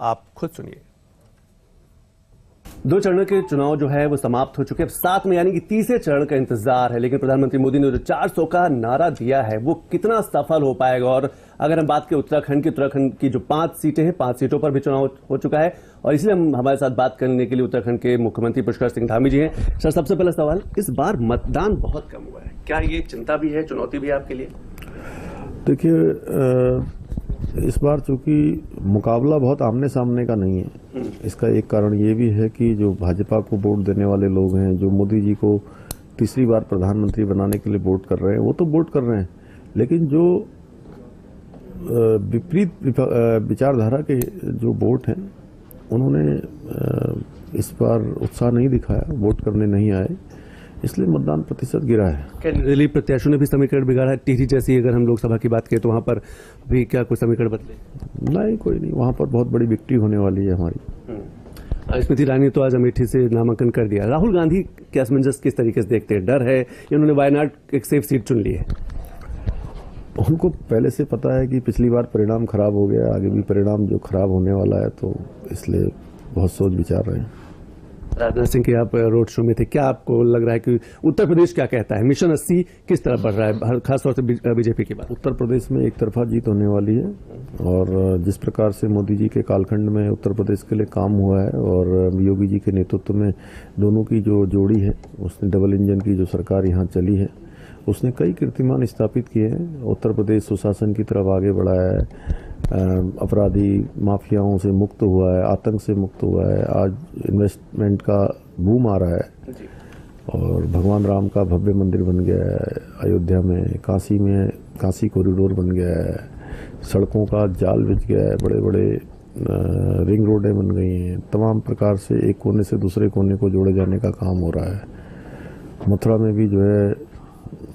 आप खुद सुनिए। 2 चरणों के चुनाव जो है वो समाप्त हो चुके हैं। 7 में यानी कि तीसरे चरण का इंतजार है। लेकिन प्रधानमंत्री मोदी ने जो 400 का नारा दिया है वो कितना सफल हो पाएगा। और अगर हम बात करें उत्तराखंड की जो 5 सीटें हैं, 5 सीटों पर भी चुनाव हो चुका है। और इसलिए हम हमारे साथ बात करने के लिए उत्तराखंड के मुख्यमंत्री पुष्कर सिंह धामी जी हैं। सर, सबसे पहला सवाल, इस बार मतदान बहुत कम हुआ है, क्या ये चिंता भी है, चुनौती भी है आपके लिए? देखिए, इस बार चूंकि मुकाबला बहुत आमने सामने का नहीं है, इसका एक कारण ये भी है कि जो भाजपा को वोट देने वाले लोग हैं, जो मोदी जी को तीसरी बार प्रधानमंत्री बनाने के लिए वोट कर रहे हैं, वो तो वोट कर रहे हैं, लेकिन जो विपरीत विचारधारा के जो वोट हैं उन्होंने इस बार उत्साह नहीं दिखाया, वोट करने नहीं आए, इसलिए मतदान प्रतिशत गिरा है। क्या निर्दलीय प्रत्याशियों ने भी समीकरण बिगाड़ा है? टिहरी जैसी अगर हम लोकसभा की बात करें तो वहां पर भी क्या कोई समीकरण बदले? नहीं, कोई नहीं, वहां पर बहुत बड़ी विक्ट्री होने वाली है हमारी। स्मृति ईरानी तो आज अमेठी से नामांकन कर दिया। राहुल गांधी के असमंजस किस तरीके से देखते हैं? डर है या उन्होंने वायनाड एक सेफ सीट चुन ली है? उनको पहले से पता है कि पिछली बार परिणाम खराब हो गया, आगे भी परिणाम जो खराब होने वाला है, तो इसलिए बहुत सोच विचार रहे हैं। राजनाथ सिंह के आप रोड शो में थे, क्या आपको लग रहा है कि उत्तर प्रदेश क्या कहता है? मिशन 80 किस तरह बढ़ रहा है, खासतौर से बीजेपी की बात? उत्तर प्रदेश में एक तरफा जीत होने वाली है और जिस प्रकार से मोदी जी के कालखंड में उत्तर प्रदेश के लिए काम हुआ है और योगी जी के नेतृत्व में दोनों की जो जोड़ी है, उसने डबल इंजन की जो सरकार यहाँ चली है, उसने कई कीर्तिमान स्थापित किए हैं। उत्तर प्रदेश सुशासन की तरफ आगे बढ़ाया है, अपराधी माफियाओं से मुक्त हुआ है, आतंक से मुक्त हुआ है, आज इन्वेस्टमेंट का बूम आ रहा है और भगवान राम का भव्य मंदिर बन गया है अयोध्या में काशी कॉरिडोर बन गया है, सड़कों का जाल बिछ गया है, बड़े बड़े रिंग रोडें बन गई हैं, तमाम प्रकार से एक कोने से दूसरे कोने को जोड़े जाने का काम हो रहा है। मथुरा में भी जो है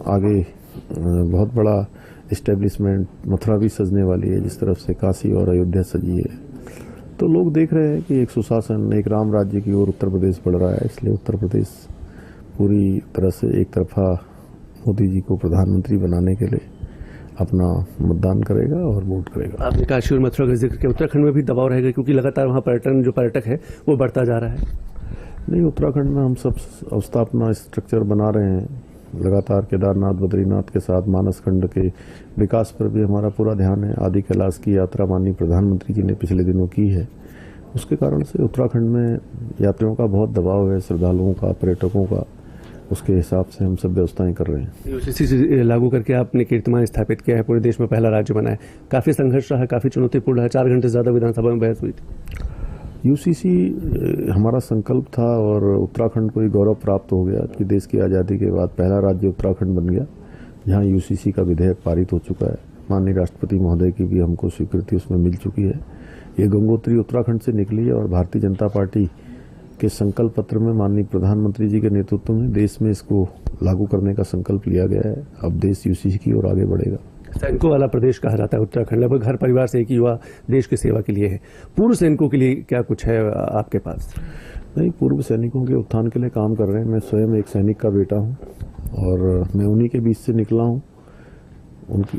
आगे बहुत बड़ा इस्टेब्लिशमेंट, मथुरा भी सजने वाली है जिस तरफ से काशी और अयोध्या सजी है। तो लोग देख रहे हैं कि एक सुशासन, एक राम राज्य की ओर उत्तर प्रदेश बढ़ रहा है, इसलिए उत्तर प्रदेश पूरी तरह से एक तरफा मोदी जी को प्रधानमंत्री बनाने के लिए अपना मतदान करेगा और वोट करेगा। आपने काशी और मथुरा का जिक्र किया, उत्तराखंड में भी दबाव रहेगा क्योंकि लगातार वहाँ पर्यटक है वो बढ़ता जा रहा है? नहीं, उत्तराखंड में हम सब अवस्थापना स्ट्रक्चर बना रहे हैं लगातार। केदारनाथ, बद्रीनाथ के साथ मानस खंड के विकास पर भी हमारा पूरा ध्यान है। आदि कैलाश की यात्रा माननीय प्रधानमंत्री जी ने पिछले दिनों की है, उसके कारण से उत्तराखंड में यात्रियों का बहुत दबाव है, श्रद्धालुओं का, पर्यटकों का, उसके हिसाब से हम सब व्यवस्थाएं कर रहे हैं। यूसीसी से लागू करके आपने कीर्तिमान स्थापित किया है, पूरे देश में पहला राज्य बना है। काफी संघर्ष रहा, काफी चुनौतीपूर्ण है, 4 घंटे से ज्यादा विधानसभा में बहस हुई थी। यूसीसी हमारा संकल्प था और उत्तराखंड को ही गौरव प्राप्त हो गया कि देश की आज़ादी के बाद पहला राज्य उत्तराखंड बन गया, जहां यूसीसी का विधेयक पारित हो चुका है। माननीय राष्ट्रपति महोदय की भी हमको स्वीकृति उसमें मिल चुकी है। ये गंगोत्री उत्तराखंड से निकली है और भारतीय जनता पार्टी के संकल्प पत्र में माननीय प्रधानमंत्री जी के नेतृत्व में देश में इसको लागू करने का संकल्प लिया गया है। अब देश यूसीसी की ओर आगे बढ़ेगा। सैनिकों वाला प्रदेश कहा जाता है उत्तराखंड, लगभग हर परिवार से एक युवा देश की सेवा के लिए है। पूर्व सैनिकों के लिए क्या कुछ है आपके पास? नहीं, पूर्व सैनिकों के उत्थान के लिए काम कर रहे हैं। मैं स्वयं एक सैनिक का बेटा हूं और मैं उन्हीं के बीच से निकला हूं। उनकी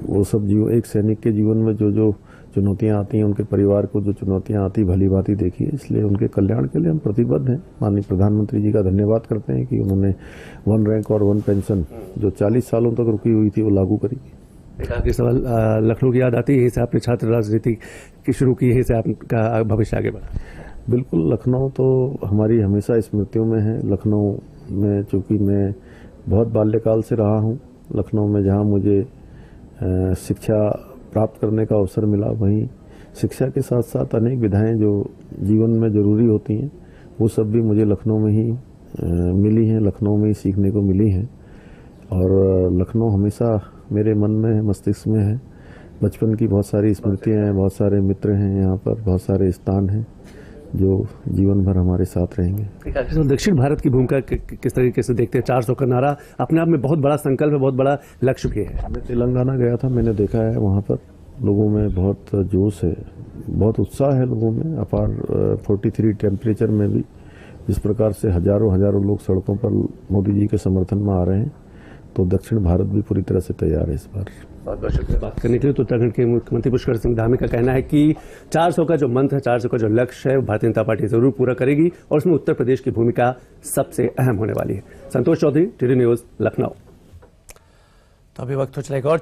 वो सब एक सैनिक के जीवन में जो चुनौतियां आती हैं, उनके परिवार को जो चुनौतियां आती भली भांति देखी है, इसलिए उनके कल्याण के लिए हम प्रतिबद्ध हैं। माननीय प्रधानमंत्री जी का धन्यवाद करते हैं कि उन्होंने 1 रैंक और 1 पेंशन जो 40 सालों तक रुकी हुई थी वो लागू करी। एक आखिरी सवाल, लखनऊ की याद आती है, यहीं से आपने छात्र राजनीति की शुरू की, यहीं से आपका भविष्य आगे बढ़ा? बिल्कुल, लखनऊ तो हमारी हमेशा स्मृतियों में है। लखनऊ में चूंकि मैं बहुत बाल्यकाल से रहा हूँ, लखनऊ में जहाँ मुझे शिक्षा प्राप्त करने का अवसर मिला, वहीं शिक्षा के साथ साथ अनेक विधाएं जो जीवन में ज़रूरी होती हैं वो सब भी मुझे लखनऊ में ही मिली हैं, लखनऊ में ही सीखने को मिली हैं। और लखनऊ हमेशा मेरे मन में है, मस्तिष्क में है। बचपन की बहुत सारी स्मृतियाँ हैं, बहुत सारे मित्र हैं यहाँ पर, बहुत सारे स्थान हैं जो जीवन भर हमारे साथ रहेंगे। तो दक्षिण भारत की भूमिका किस तरीके से देखते हैं? 400 का नारा अपने आप में बहुत बड़ा संकल्प है, बहुत बड़ा लक्ष्य भी है। मैं तेलंगाना गया था, मैंने देखा है वहाँ पर लोगों में बहुत जोश है, बहुत उत्साह है लोगों में अपार। 43 टेम्परेचर में भी जिस प्रकार से हजारों लोग सड़कों पर मोदी जी के समर्थन में आ रहे हैं, तो दक्षिण भारत भी पूरी तरह से तैयार है इस बार। बहुत बहुत शुक्रिया बात करने के लिए। तो उत्तराखंड के मुख्यमंत्री पुष्कर सिंह धामी का कहना है कि 400 का जो मंत्र है, 400 का जो लक्ष्य है, भारतीय जनता पार्टी जरूर पूरा करेगी और उसमें उत्तर प्रदेश की भूमिका सबसे अहम होने वाली है। संतोष चौधरी, टीडी न्यूज, लखनऊ। तो अभी वक्त हो चला एक और